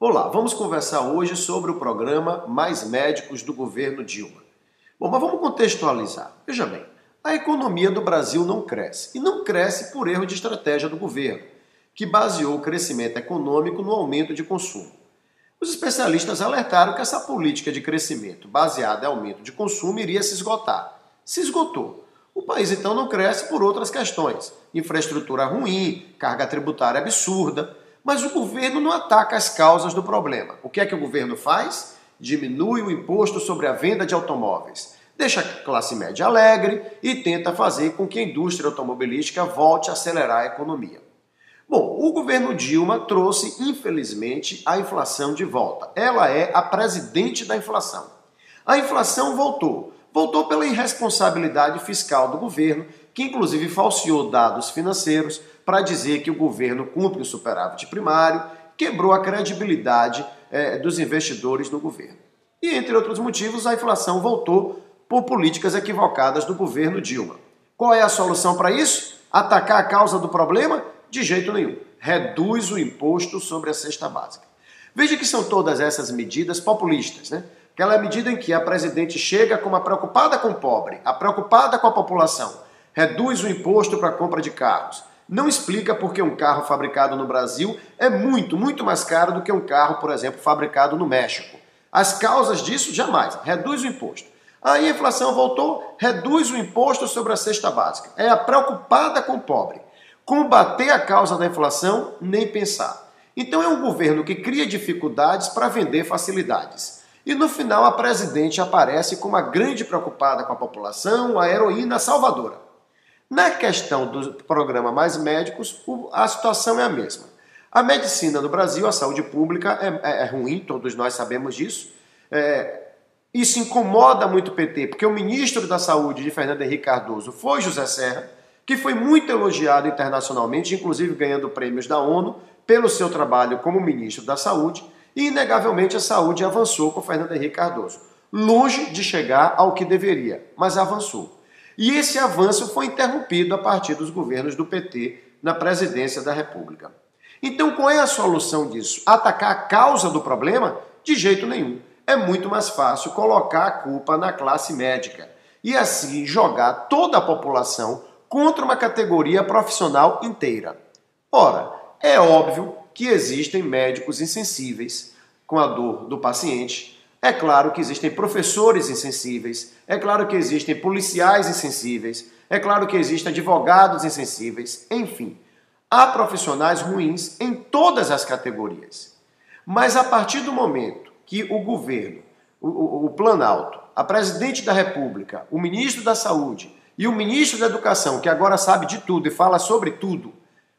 Olá, vamos conversar hoje sobre o programa Mais Médicos do governo Dilma. Bom, mas vamos contextualizar. Veja bem, a economia do Brasil não cresce. E não cresce por erro de estratégia do governo, que baseou o crescimento econômico no aumento de consumo. Os especialistas alertaram que essa política de crescimento baseada em aumento de consumo iria se esgotar. Se esgotou. O país então não cresce por outras questões. Infraestrutura ruim, carga tributária absurda. Mas o governo não ataca as causas do problema. O que é que o governo faz? Diminui o imposto sobre a venda de automóveis. Deixa a classe média alegre e tenta fazer com que a indústria automobilística volte a acelerar a economia. Bom, o governo Dilma trouxe, infelizmente, a inflação de volta. Ela é a presidente da inflação. A inflação voltou. Voltou pela irresponsabilidade fiscal do governo, que inclusive falseou dados financeiros para dizer que o governo cumpre o superávit primário, quebrou a credibilidade dos investidores no governo. E, entre outros motivos, a inflação voltou por políticas equivocadas do governo Dilma. Qual é a solução para isso? Atacar a causa do problema? De jeito nenhum. Reduz o imposto sobre a cesta básica. Veja que são todas essas medidas populistas, né? Aquela medida em que a presidente chega como a preocupada com o pobre, a preocupada com a população, reduz o imposto para a compra de carros. Não explica por que um carro fabricado no Brasil é muito mais caro do que um carro, por exemplo, fabricado no México. As causas disso, jamais. Reduz o imposto. Aí a inflação voltou, reduz o imposto sobre a cesta básica. É a preocupada com o pobre. Combater a causa da inflação, nem pensar. Então é um governo que cria dificuldades para vender facilidades. E no final a presidente aparece como a grande preocupada com a população, a heroína salvadora. Na questão do programa Mais Médicos, a situação é a mesma. A medicina no Brasil, a saúde pública é ruim, todos nós sabemos disso. Isso incomoda muito o PT, porque o ministro da Saúde de Fernando Henrique Cardoso foi José Serra, que foi muito elogiado internacionalmente, inclusive ganhando prêmios da ONU, pelo seu trabalho como ministro da Saúde, e inegavelmente a saúde avançou com Fernando Henrique Cardoso. Longe de chegar ao que deveria, mas avançou. E esse avanço foi interrompido a partir dos governos do PT na presidência da República. Então, qual é a solução disso? Atacar a causa do problema? De jeito nenhum. É muito mais fácil colocar a culpa na classe médica e assim jogar toda a população contra uma categoria profissional inteira. Ora, é óbvio que existem médicos insensíveis com a dor do paciente. É claro que existem professores insensíveis, é claro que existem policiais insensíveis, é claro que existem advogados insensíveis, enfim. Há profissionais ruins em todas as categorias. Mas a partir do momento que o governo, o Planalto, a presidente da República, o ministro da Saúde e o ministro da Educação, que agora sabe de tudo e fala sobre tudo,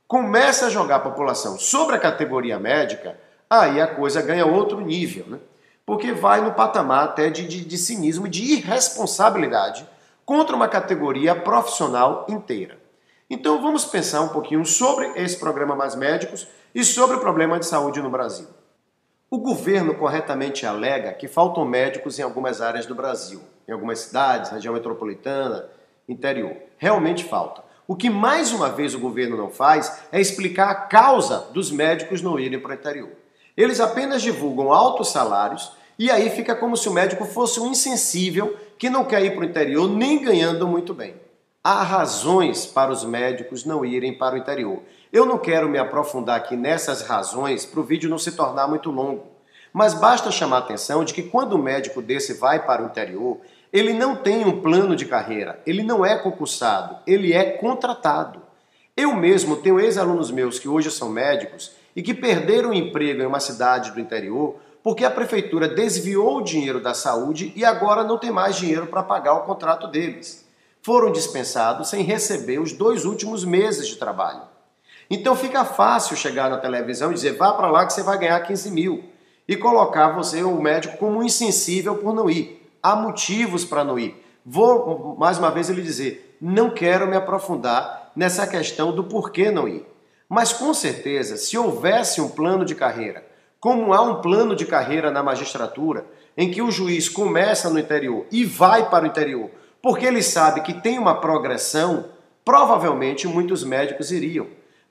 começa a jogar a população sobre a categoria médica, aí a coisa ganha outro nível, né? Porque vai no patamar até de cinismo, de irresponsabilidade contra uma categoria profissional inteira. Então vamos pensar um pouquinho sobre esse programa Mais Médicos e sobre o problema de saúde no Brasil. O governo corretamente alega que faltam médicos em algumas áreas do Brasil, em algumas cidades, região metropolitana, interior. Realmente falta. O que mais uma vez o governo não faz é explicar a causa dos médicos não irem para o interior. Eles apenas divulgam altos salários e aí fica como se o médico fosse um insensível que não quer ir para o interior nem ganhando muito bem. Há razões para os médicos não irem para o interior. Eu não quero me aprofundar aqui nessas razões para o vídeo não se tornar muito longo, mas basta chamar a atenção de que quando o médico desse vai para o interior, ele não tem um plano de carreira, ele não é concursado, ele é contratado. Eu mesmo tenho ex-alunos meus que hoje são médicos e que perderam o emprego em uma cidade do interior porque a prefeitura desviou o dinheiro da saúde e agora não tem mais dinheiro para pagar o contrato deles. Foram dispensados sem receber os 2 últimos meses de trabalho. Então fica fácil chegar na televisão e dizer, vá para lá que você vai ganhar 15 mil e colocar você, o médico, como um insensível por não ir. Há motivos para não ir. Vou, mais uma vez, lhe dizer, não quero me aprofundar nessa questão do porquê não ir. Mas, com certeza, se houvesse um plano de carreira, como há um plano de carreira na magistratura, em que o juiz começa no interior e vai para o interior, porque ele sabe que tem uma progressão, provavelmente muitos médicos iriam.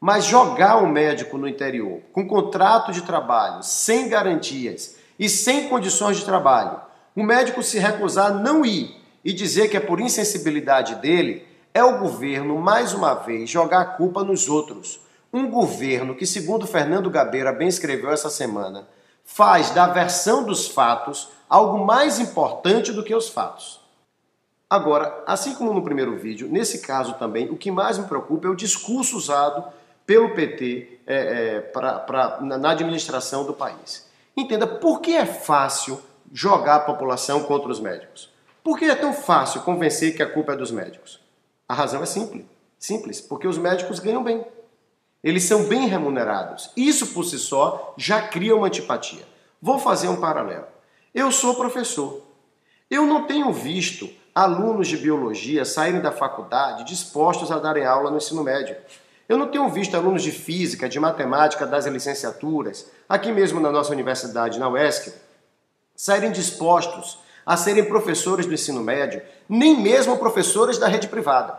Mas jogar um médico no interior, com contrato de trabalho, sem garantias e sem condições de trabalho, o médico se recusar a não ir e dizer que é por insensibilidade dele, é o governo, mais uma vez, jogar a culpa nos outros. Um governo que, segundo Fernando Gabeira bem escreveu essa semana, faz da versão dos fatos algo mais importante do que os fatos. Agora, assim como no primeiro vídeo, nesse caso também, o que mais me preocupa é o discurso usado pelo PT na administração do país. Entenda, por que é fácil jogar a população contra os médicos? Por que é tão fácil convencer que a culpa é dos médicos? A razão é simples, porque os médicos ganham bem. Eles são bem remunerados. Isso por si só já cria uma antipatia. Vou fazer um paralelo. Eu sou professor. Eu não tenho visto alunos de biologia saírem da faculdade dispostos a darem aula no ensino médio. Eu não tenho visto alunos de física, de matemática das licenciaturas, aqui mesmo na nossa universidade, na UESC, saírem dispostos a serem professores do ensino médio, nem mesmo professores da rede privada.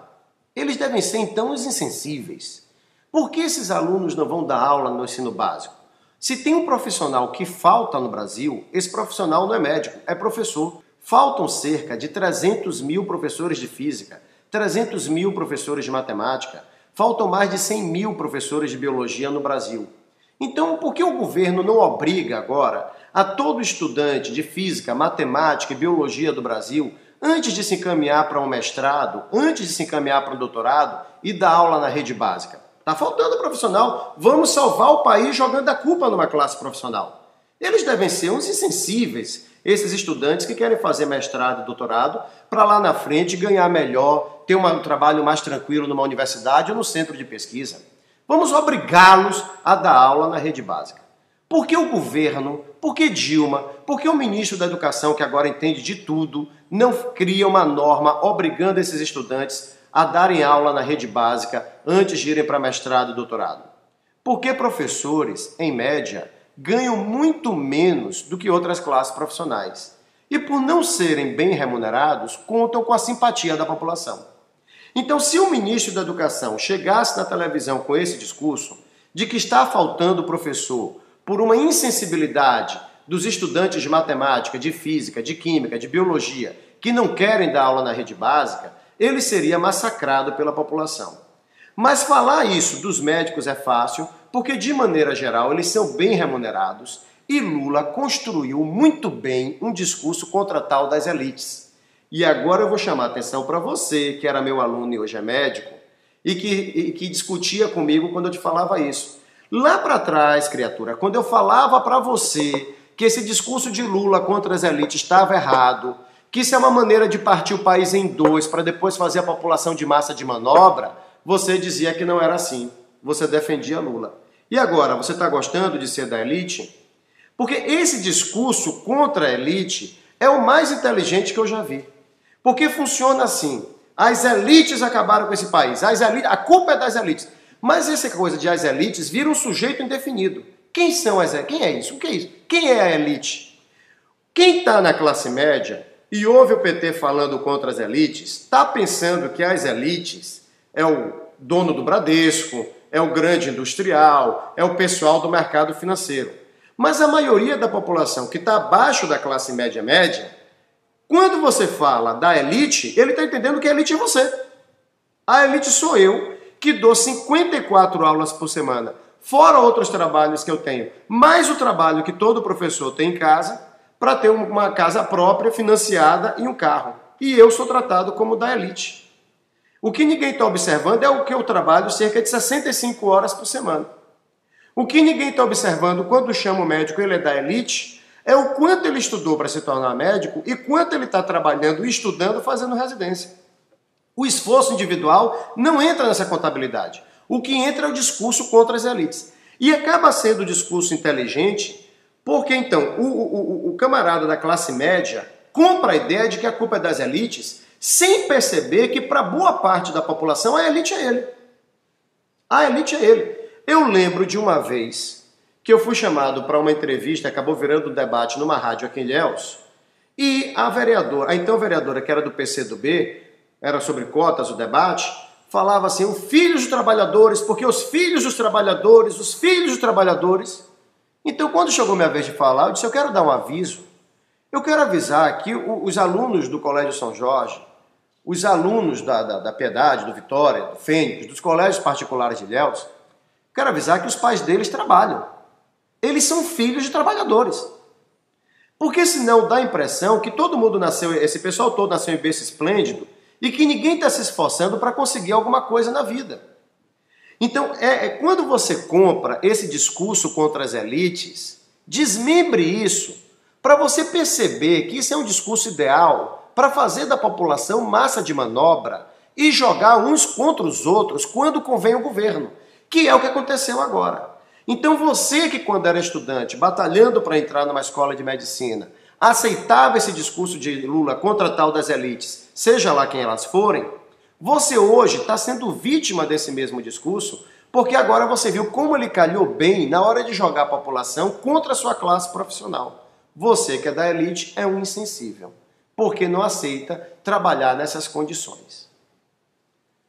Eles devem ser, então, os insensíveis. Por que esses alunos não vão dar aula no ensino básico? Se tem um profissional que falta no Brasil, esse profissional não é médico, é professor. Faltam cerca de 300 mil professores de física, 300 mil professores de matemática, faltam mais de 100 mil professores de biologia no Brasil. Então, por que o governo não obriga agora a todo estudante de física, matemática e biologia do Brasil, antes de se encaminhar para um mestrado, antes de se encaminhar para um doutorado, e dar aula na rede básica? Está faltando profissional. Vamos salvar o país jogando a culpa numa classe profissional. Eles devem ser uns insensíveis, esses estudantes que querem fazer mestrado e doutorado para lá na frente ganhar melhor, ter um trabalho mais tranquilo numa universidade ou no centro de pesquisa. Vamos obrigá-los a dar aula na rede básica. Por que o governo, por que Dilma, por que o ministro da Educação, que agora entende de tudo, não cria uma norma obrigando esses estudantes a darem aula na rede básica antes de irem para mestrado e doutorado? Porque professores, em média, ganham muito menos do que outras classes profissionais. E por não serem bem remunerados, contam com a simpatia da população. Então, se o ministro da Educação chegasse na televisão com esse discurso de que está faltando professor por uma insensibilidade dos estudantes de matemática, de física, de química, de biologia, que não querem dar aula na rede básica, ele seria massacrado pela população. Mas falar isso dos médicos é fácil, porque de maneira geral eles são bem remunerados e Lula construiu muito bem um discurso contra tal das elites. E agora eu vou chamar a atenção para você, que era meu aluno e hoje é médico, e que discutia comigo quando eu te falava isso. Lá para trás, criatura, quando eu falava para você que esse discurso de Lula contra as elites estava errado, que isso é uma maneira de partir o país em dois para depois fazer a população de massa de manobra, você dizia que não era assim. Você defendia Lula. E agora, você está gostando de ser da elite? Porque esse discurso contra a elite é o mais inteligente que eu já vi. Porque funciona assim. As elites acabaram com esse país. A culpa é das elites. Mas essa coisa de as elites vira um sujeito indefinido. Quem são as elites? Quem é isso? O que é isso? Quem é a elite? Quem está na classe média e ouve o PT falando contra as elites, está pensando que as elites é o dono do Bradesco, é o grande industrial, é o pessoal do mercado financeiro. Mas a maioria da população que está abaixo da classe média, quando você fala da elite, ele está entendendo que a elite é você. A elite sou eu, que dou 54 aulas por semana, fora outros trabalhos que eu tenho, mais o trabalho que todo professor tem em casa, para ter uma casa própria, financiada e um carro. E eu sou tratado como da elite. O que ninguém está observando é o que eu trabalho cerca de 65 horas por semana. O que ninguém está observando quando chama o médico ele é da elite é o quanto ele estudou para se tornar médico e quanto ele está trabalhando e estudando fazendo residência. O esforço individual não entra nessa contabilidade. O que entra é o discurso contra as elites. E acaba sendo o discurso inteligente porque, então, o camarada da classe média compra a ideia de que a culpa é das elites sem perceber que, para boa parte da população, a elite é ele. A elite é ele. Eu lembro de uma vez que eu fui chamado para uma entrevista, acabou virando um debate numa rádio aqui em Ilhéus, e a então vereadora, que era do PCdoB, era sobre cotas o debate, falava assim, os filhos dos trabalhadores, porque os filhos dos trabalhadores, os filhos dos trabalhadores. Então, quando chegou minha vez de falar, eu disse, eu quero dar um aviso. Eu quero avisar que os alunos do Colégio São Jorge, os alunos da Piedade, do Vitória, do Fênix, dos colégios particulares de Ilhéus, quero avisar que os pais deles trabalham. Eles são filhos de trabalhadores. Porque senão dá a impressão que todo mundo nasceu, esse pessoal todo nasceu em berço esplêndido e que ninguém está se esforçando para conseguir alguma coisa na vida. Então, quando você compra esse discurso contra as elites, desmembre isso para você perceber que isso é um discurso ideal para fazer da população massa de manobra e jogar uns contra os outros quando convém o governo, que é o que aconteceu agora. Então você que quando era estudante, batalhando para entrar numa escola de medicina, aceitava esse discurso de Lula contra tal das elites, seja lá quem elas forem, você hoje está sendo vítima desse mesmo discurso, porque agora você viu como ele calhou bem na hora de jogar a população contra a sua classe profissional. Você que é da elite é um insensível, porque não aceita trabalhar nessas condições.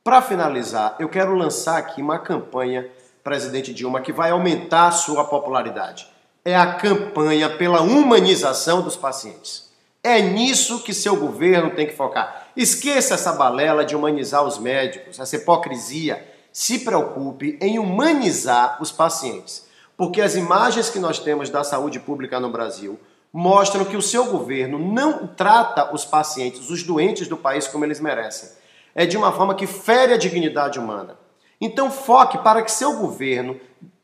Para finalizar, eu quero lançar aqui uma campanha, presidente Dilma, que vai aumentar a sua popularidade. É a campanha pela humanização dos pacientes. É nisso que seu governo tem que focar. Esqueça essa balela de humanizar os médicos, essa hipocrisia. Se preocupe em humanizar os pacientes, porque as imagens que nós temos da saúde pública no Brasil mostram que o seu governo não trata os pacientes, os doentes do país como eles merecem. É de uma forma que fere a dignidade humana. Então foque para que seu governo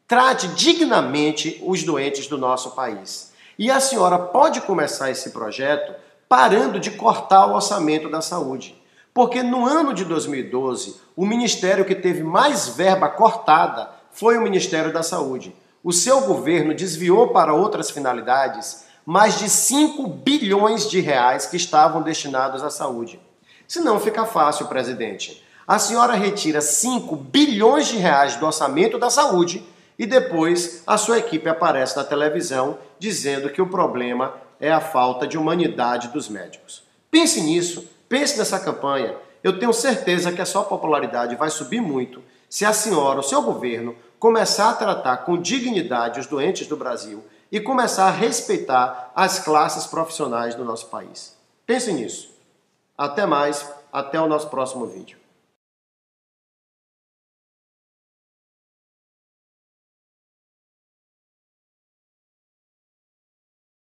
trate dignamente os doentes do nosso país. E a senhora pode começar esse projeto parando de cortar o orçamento da saúde. Porque no ano de 2012, o ministério que teve mais verba cortada foi o Ministério da Saúde. O seu governo desviou para outras finalidades mais de 5 bilhões de reais que estavam destinados à saúde. Se não fica fácil, presidente. A senhora retira 5 bilhões de reais do orçamento da saúde e depois a sua equipe aparece na televisão dizendo que o problema é a falta de humanidade dos médicos. Pense nisso, pense nessa campanha. Eu tenho certeza que a sua popularidade vai subir muito se a senhora, o seu governo, começar a tratar com dignidade os doentes do Brasil e começar a respeitar as classes profissionais do nosso país. Pense nisso. Até mais, até o nosso próximo vídeo.